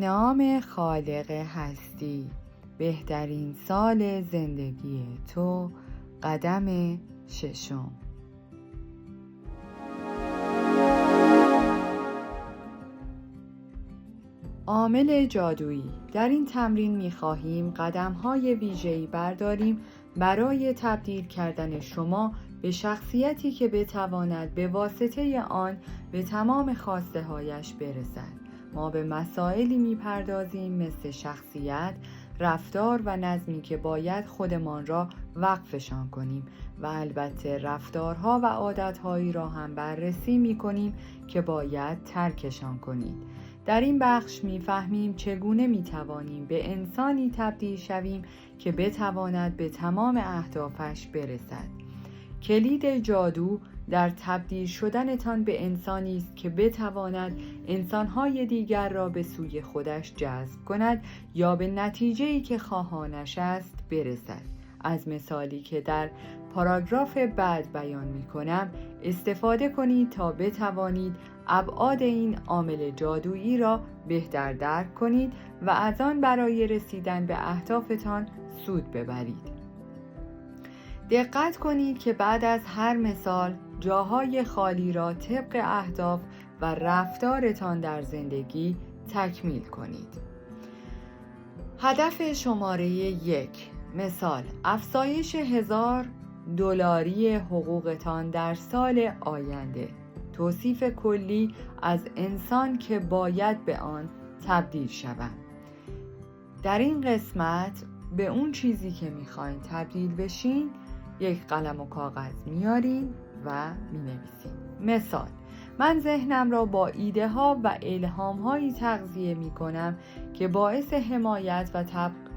نام خالق هستی، بهترین سال زندگی تو، قدم 6. عامل جادویی. در این تمرین می‌خواهیم قدم‌های ویژه‌ای برداریم برای تبدیل کردن شما به شخصیتی که بتواند به واسطه آن به تمام خواسته‌هایش برسد. ما به مسائلی می‌پردازیم مثل شخصیت، رفتار و نظمی که باید خودمان را وقفشان کنیم و البته رفتارها و عادتهایی را هم بررسی می‌کنیم که باید ترکشان کنید. در این بخش می‌فهمیم چگونه می‌توانیم به انسانی تبدیل شویم که بتواند به تمام اهدافش برسد. کلید جادو در تبدیل شدنتان به انسانی است که بتواند انسان‌های دیگر را به سوی خودش جذب کند یا به نتیجه‌ای که خواهانش است برسد. از مثالی که در پاراگراف بعد بیان می‌کنم استفاده کنید تا بتوانید ابعاد این عامل جادویی را بهتر درک کنید و از آن برای رسیدن به اهدافتان سود ببرید. دقت کنید که بعد از هر مثال جاهای خالی را طبق اهداف و رفتارتان در زندگی تکمیل کنید. هدف شماره 1. مثال: افزایش $1000 حقوقتان در سال آینده. توصیف کلی از انسان که باید به آن تبدیل شوم. در این قسمت به اون چیزی که میخواین تبدیل بشین یک قلم و کاغذ میارین و مینویسین. مثال: من ذهنم را با ایده ها و الهام هایی تغذیه میکنم که باعث حمایت و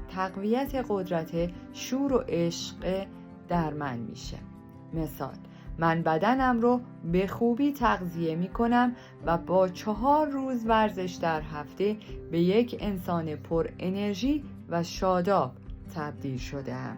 تقویت قدرت شور و عشق در من میشه. مثال: من بدنم رو به خوبی تغذیه میکنم و با 4 روز ورزش در هفته به یک انسان پر انرژی و شاداب تبدیل شده‌ام.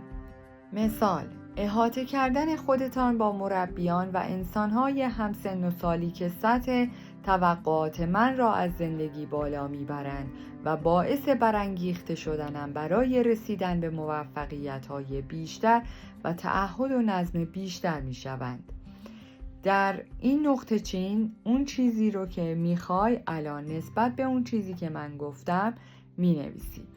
مثال: احاطه کردن خودتان با مربیان و انسان‌های همسن و سالی که سطح توقعات من را از زندگی بالا میبرند و باعث برانگیخته شدنم برای رسیدن به موفقیت‌های بیشتر و تعهد و نظم بیشتر میشوند. در این نقطه چین اون چیزی رو که میخوای الان نسبت به اون چیزی که من گفتم مینویسی.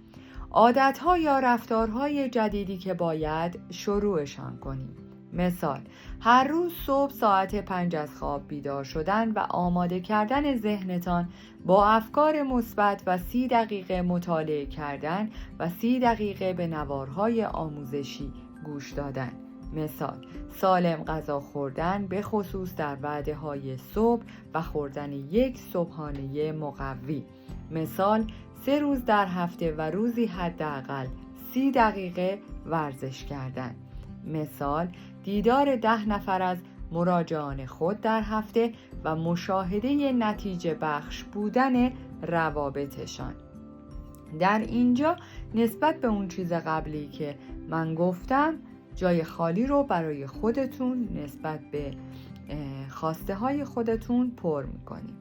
عادت‌ها یا رفتارهای جدیدی که باید شروعشان کنیم. مثال: هر روز صبح ساعت 5 از خواب بیدار شدن و آماده کردن ذهنتان با افکار مثبت و 30 دقیقه مطالعه کردن و 30 دقیقه به نوارهای آموزشی گوش دادن. مثال: سالم غذا خوردن به خصوص در وعده‌های صبح و خوردن یک صبحانه مقوی. مثال: 3 روز در هفته و روزی حداقل 30 دقیقه ورزش کردن. مثال: دیدار 10 نفر از مراجعان خود در هفته و مشاهده نتیجه بخش بودن روابطشان. در اینجا نسبت به اون چیز قبلی که من گفتم جای خالی رو برای خودتون نسبت به خواسته های خودتون پر میکنیم.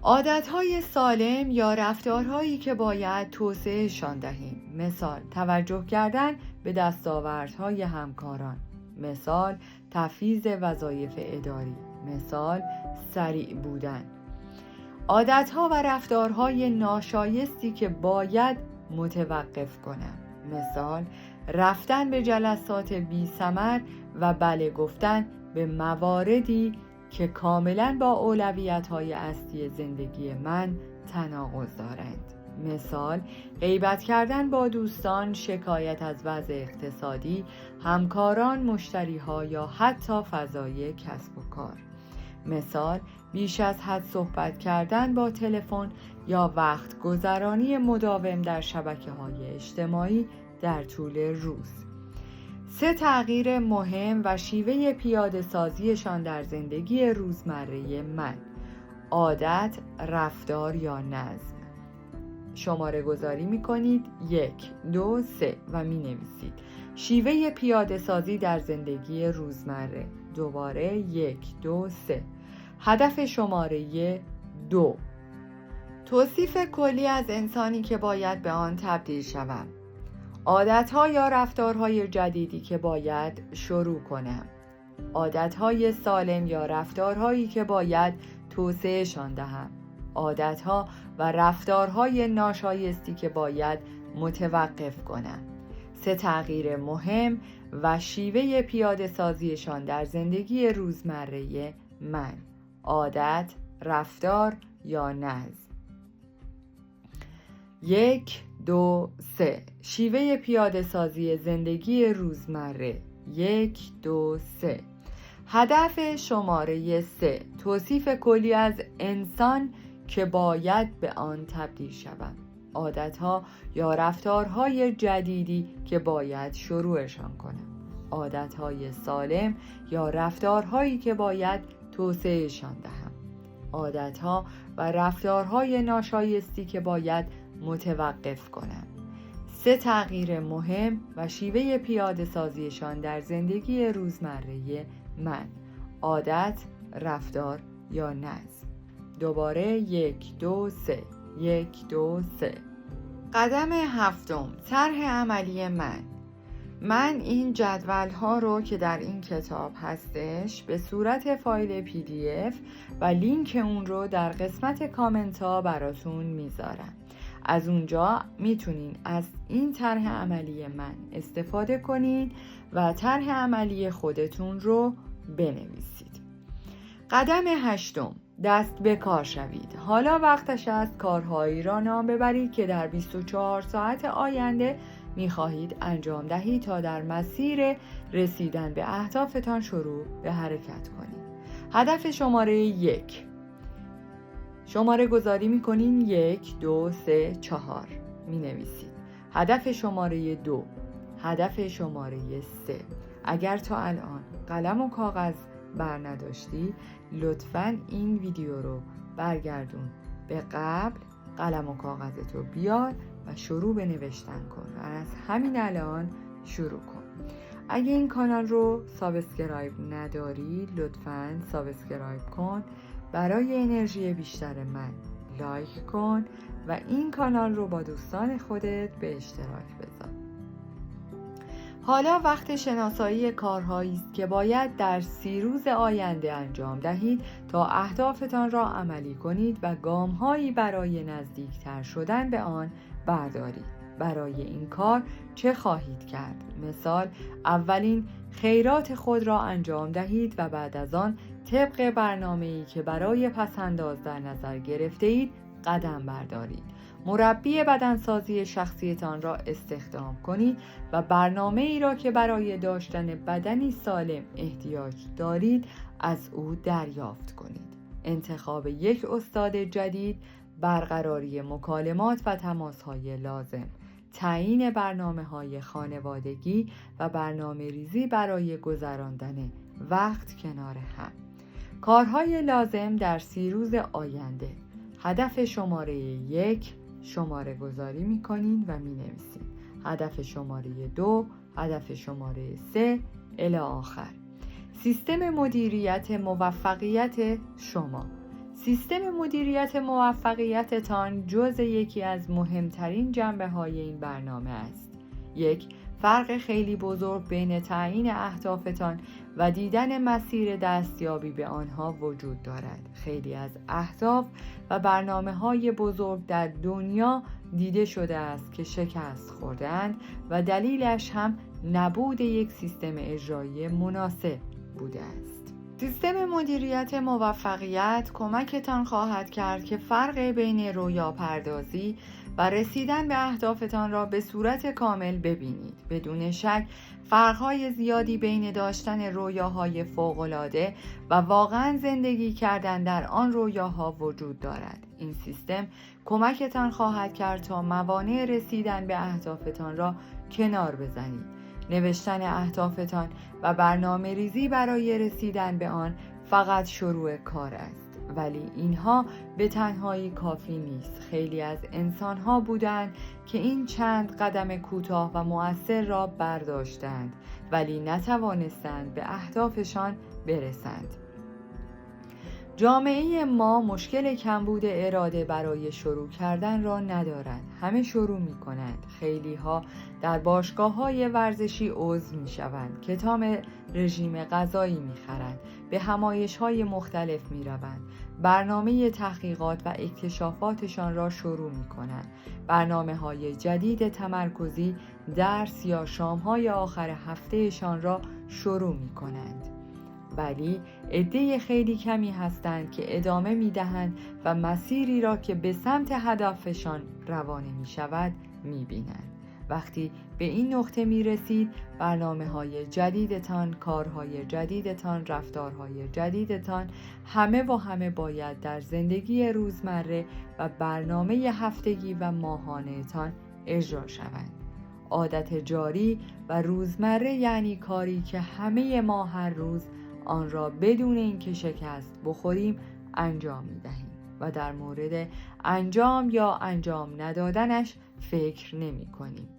عادتهای سالم یا رفتارهایی که باید توسعه‌شان دهیم. مثال: توجه کردن به دستاوردهای همکاران. مثال: تفویض وظایف اداری. مثال: سریع بودن. عادتها و رفتارهای ناشایستی که باید متوقف کنم. مثال: رفتن به جلسات بی ثمر و بله گفتن به مواردی که کاملا با اولویت‌های اصلی زندگی من تناقض دارند. مثال: غیبت کردن با دوستان، شکایت از وضع اقتصادی، همکاران، مشتری‌ها یا حتی فضای کسب و کار. مثال: بیش از حد صحبت کردن با تلفن یا وقت گذرانی مداوم در شبکه‌های اجتماعی در طول روز. 3 تغییر مهم و شیوه پیاده سازیشان در زندگی روزمره من: عادت، رفتار یا نظم. شماره گذاری می کنید 1، 2، 3 و می نویسید. شیوه پیاده سازی در زندگی روزمره. دوباره 1، 2، 3. هدف شماره 2: توصیف کلی از انسانی که باید به آن تبدیل شوم. عادت‌ها یا رفتارهای جدیدی که باید شروع کنم. عادت‌های سالم یا رفتارهایی که باید توسعه‌شان دهم. عادت‌ها و رفتارهای ناشایستی که باید متوقف کنم. 3 تغییر مهم و شیوه پیاده سازیشان در زندگی روزمره من. عادت، رفتار یا نظم. 1 2 3 شیوه پیاده سازی زندگی روزمره. 1 2 3 هدف شماره 3 توصیف کلی از انسان که باید به آن تبدیل شوم. عادتها یا رفتارهای جدیدی که باید شروعشان کنم. عادتهای سالم یا رفتارهایی که باید توسعهشان دهم. عادتها و رفتارهای ناشایستی که باید متوقف کنم. 3 تغییر مهم و شیوه پیاده سازیشان در زندگی روزمره من. عادت، رفتار یا نظم. دوباره 1 2 3 1 2 3 قدم 7 طرح عملی من این جدول ها رو که در این کتاب هستش به صورت فایل PDF و لینک اون رو در قسمت کامنت ها براتون میذارم. از اونجا میتونین از این طرح عملی من استفاده کنین و طرح عملی خودتون رو بنویسید. قدم 8 دست به کار شوید. حالا وقتش است کارهایی را نام ببرید که در 24 ساعت آینده می‌خواهید انجام دهید تا در مسیر رسیدن به اهدافتان شروع به حرکت کنید. هدف شماره 1 شماره گذاری می‌کنین 1 2 3 4 می‌نویسید. هدف شماره 2 هدف شماره 3 اگر تا الان قلم و کاغذ بر نداشتی لطفاً این ویدیو رو برگردون به قبل، قلم و کاغذتو بیار و شروع به نوشتن کن. از همین الان شروع کن. اگه این کانال رو سابسکرایب نداری لطفاً سابسکرایب کن. برای انرژی بیشتر من لایک کن و این کانال رو با دوستان خودت به اشتراک بذار. حالا وقت شناسایی کارهایی است که باید در 30 روز آینده انجام دهید تا اهدافتان را عملی کنید و گام‌هایی برای نزدیکتر شدن به آن بردارید. برای این کار چه خواهید کرد؟ مثال، اولین خیرات خود را انجام دهید و بعد از آن طبق برنامه‌ای که برای پس‌انداز در نظر گرفته اید قدم بردارید. مربی بدنسازی شخصیتان را استخدام کنید و برنامه ای را که برای داشتن بدنی سالم احتیاج دارید از او دریافت کنید. انتخاب یک استاد جدید، برقراری مکالمات و تماس‌های لازم، تعیین برنامه‌های خانوادگی و برنامه‌ریزی برای گذراندن وقت کنار هم. کارهای لازم در 30 روز آینده. هدف شماره 1 شماره گذاری میکنین و مینویسین. هدف شماره 2 هدف شماره 3 الی آخر. سیستم مدیریت موفقیت شما. سیستم مدیریت موفقیتتان جزء یکی از مهمترین جنبه‌های این برنامه است. 1. فرق خیلی بزرگ بین تعیین اهدافتان و دیدن مسیر دستیابی به آنها وجود دارد. خیلی از اهداف و برنامه‌های بزرگ در دنیا دیده شده است که شکست خورده‌اند و دلیلش هم نبود یک سیستم اجرایی مناسب بوده است. سیستم مدیریت موفقیت کمکتان خواهد کرد که فرق بین رویا پردازی و رسیدن به اهدافتان را به صورت کامل ببینید. بدون شک فرق‌های زیادی بین داشتن رویاهای فوق‌العاده و واقعاً زندگی کردن در آن رویاها وجود دارد. این سیستم کمکتان خواهد کرد تا موانع رسیدن به اهدافتان را کنار بزنید. نوشتن اهدافتان و برنامه ریزی برای رسیدن به آن فقط شروع کار است. ولی اینها به تنهایی کافی نیست. خیلی از انسان‌ها بودند که این چند قدم کوتاه و مؤثر را برداشتند ولی نتوانستند به اهدافشان برسند. جامعه ما مشکل کمبود اراده برای شروع کردن را ندارند. همه شروع می کنند. خیلی ها در باشگاه های ورزشی عضو می شوند. کتاب رژیم غذایی می خرند. به همایش های مختلف می روند. برنامه تحقیقات و اکتشافاتشان را شروع می کنند. برنامه های جدید تمرکزی، درس یا شام های آخر هفتهشان را شروع می کنند. ولی عده خیلی کمی هستند که ادامه می دهند و مسیری را که به سمت هدفشان روانه می شود می بینند. وقتی به این نقطه می رسید، برنامه های جدیدتان، کارهای جدیدتان، رفتارهای جدیدتان همه باید در زندگی روزمره و برنامه هفتگی و ماهانه‌تان اجرا شوند. عادت جاری و روزمره یعنی کاری که همه ما هر روز آن را بدون اینکه شکست بخوریم انجام می دهیم و در مورد انجام یا انجام ندادنش فکر نمی کنیم.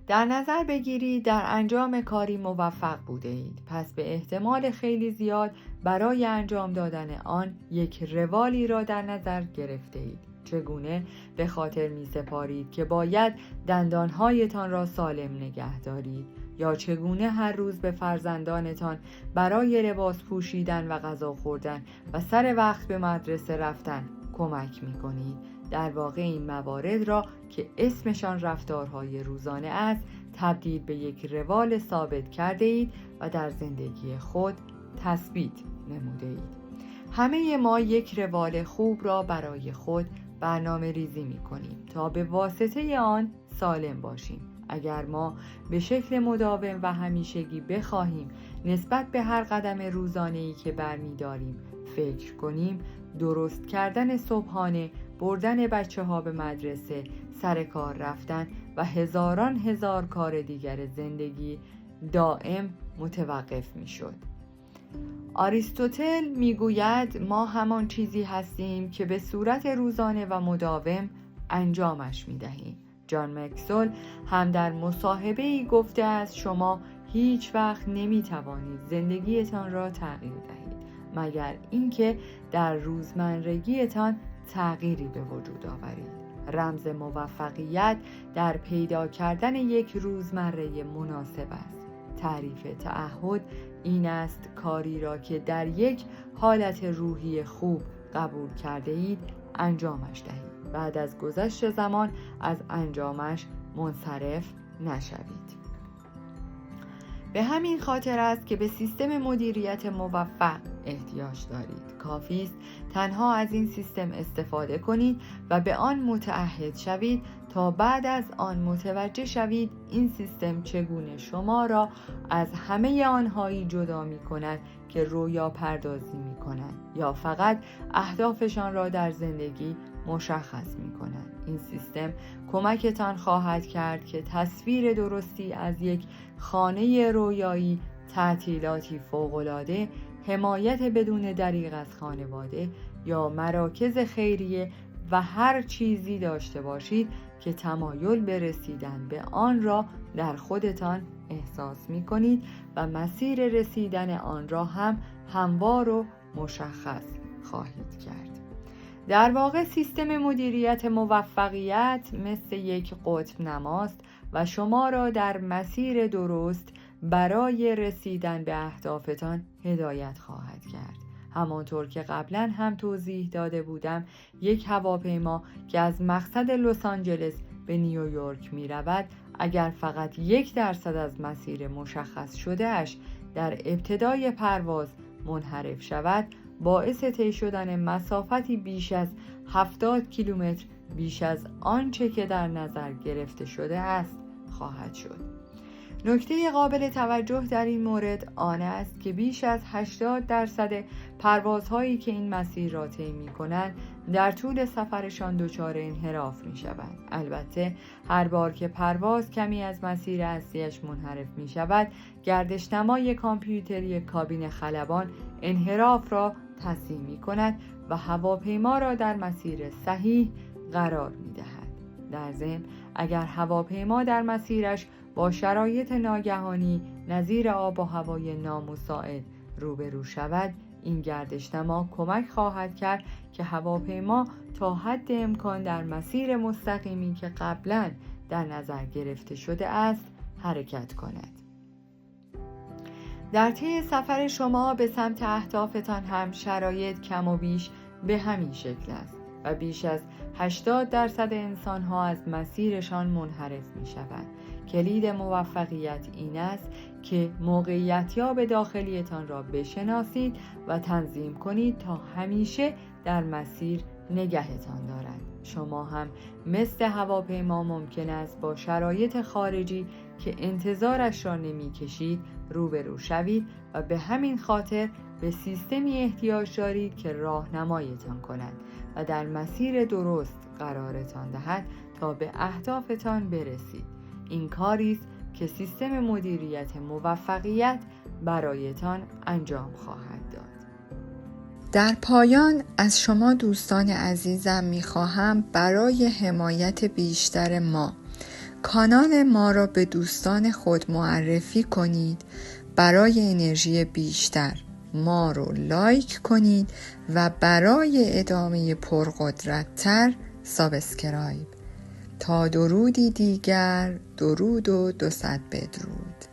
در نظر بگیرید در انجام کاری موفق بوده اید، پس به احتمال خیلی زیاد برای انجام دادن آن یک روالی را در نظر گرفته اید. چگونه به خاطر می سپارید که باید دندانهایتان را سالم نگه دارید، یا چگونه هر روز به فرزندانتان برای لباس پوشیدن و غذا خوردن و سر وقت به مدرسه رفتن کمک می کنید. در واقع این موارد را که اسمشان رفتارهای روزانه است تبدیل به یک روال ثابت کرده اید و در زندگی خود تثبیت نموده اید. همه ما یک روال خوب را برای خود برنامه ریزی می کنیم تا به واسطه آن سالم باشیم. اگر ما به شکل مداوم و همیشگی بخواهیم نسبت به هر قدم روزانه‌ای که برمی‌داریم فکر کنیم، درست کردن صبحانه، بردن بچه‌ها به مدرسه، سر کار رفتن و هزار کار دیگر زندگی دائم متوقف می‌شد. آریستوتل میگوید ما همان چیزی هستیم که به صورت روزانه و مداوم انجامش می‌دهیم. جان مکسول هم در مصاحبه‌ای گفته است شما هیچ وقت نمی‌توانید زندگیتان را تغییر دهید مگر اینکه در روزمرگیتان تغییری به وجود آورید. رمز موفقیت در پیدا کردن یک روزمره مناسب است. تعریف تعهد این است کاری را که در یک حالت روحی خوب قبول کرده اید انجامش دهید. بعد از گذشت زمان از انجامش منصرف نشوید. به همین خاطر است که به سیستم مدیریت موفق احتیاج دارید. کافی است تنها از این سیستم استفاده کنید و به آن متعهد شوید تا بعد از آن متوجه شوید این سیستم چگونه شما را از همه آنهایی جدا می کند که رویا پردازی می کنند یا فقط اهدافشان را در زندگی مشخص می کنند. این سیستم کمکتان خواهد کرد که تصویر درستی از یک خانه رویایی، تعطیلاتی فوق‌العاده، حمایت بدون دریغ از خانواده یا مراکز خیریه و هر چیزی داشته باشید که تمایل به رسیدن به آن را در خودتان احساس می کنید و مسیر رسیدن آن را هم هموار و مشخص خواهید کرد. در واقع سیستم مدیریت موفقیت مثل یک قطب نماست و شما را در مسیر درست برای رسیدن به اهدافتان هدایت خواهد کرد. همانطور که قبلا هم توضیح داده بودم، یک هواپیما که از مقصد لس آنجلس به نیویورک می رود اگر فقط 1% از مسیر مشخص شده اش در ابتدای پرواز منحرف شود، باعث طی شدن مسافتی بیش از 70 کیلومتر بیش از آنچه که در نظر گرفته شده است خواهد شد. نکته قابل توجه در این مورد آن است که بیش از 80% پروازهایی که این مسیر را طی می‌کنند در طول سفرشان دچار انحراف می‌شوند. البته هر بار که پرواز کمی از مسیر اصلیش منحرف می‌شود، گردشنمای کامپیوتری کابین خلبان انحراف را تصحیح می‌کند و هواپیما را در مسیر صحیح قرار می‌دهد. در ضمن اگر هواپیما در مسیرش با شرایط ناگهانی نظیر آب و هوای نامساعد روبرو شود، این گردشنما کمک خواهد کرد که هواپیما تا حد امکان در مسیر مستقیمی که قبلاً در نظر گرفته شده است حرکت کند. در طی سفر شما به سمت اهدافتان هم شرایط کم و بیش به همین شکل است و بیش از 80% انسان‌ها از مسیرشان منحرف می‌شوند. کلید موفقیت این است که موقعیت‌یاب داخلیتان را بشناسید و تنظیم کنید تا همیشه در مسیر نگهتان دارند. شما هم مثل هواپیما ممکن است با شرایط خارجی که انتظارش را نمی‌کشید روبرو شوید و به همین خاطر به سیستمی احتیاج دارید که راهنماییتان کند و در مسیر درست قرارتان دهد تا به اهدافتان برسید. این کاری است که سیستم مدیریت موفقیت برایتان انجام خواهد داد. در پایان از شما دوستان عزیزم می‌خواهم برای حمایت بیشتر ما کانال ما را به دوستان خود معرفی کنید. برای انرژی بیشتر ما رو لایک کنید و برای ادامه پرقدرت‌تر سابسکرایب. تا درودی دیگر، درود و 200 بدرود.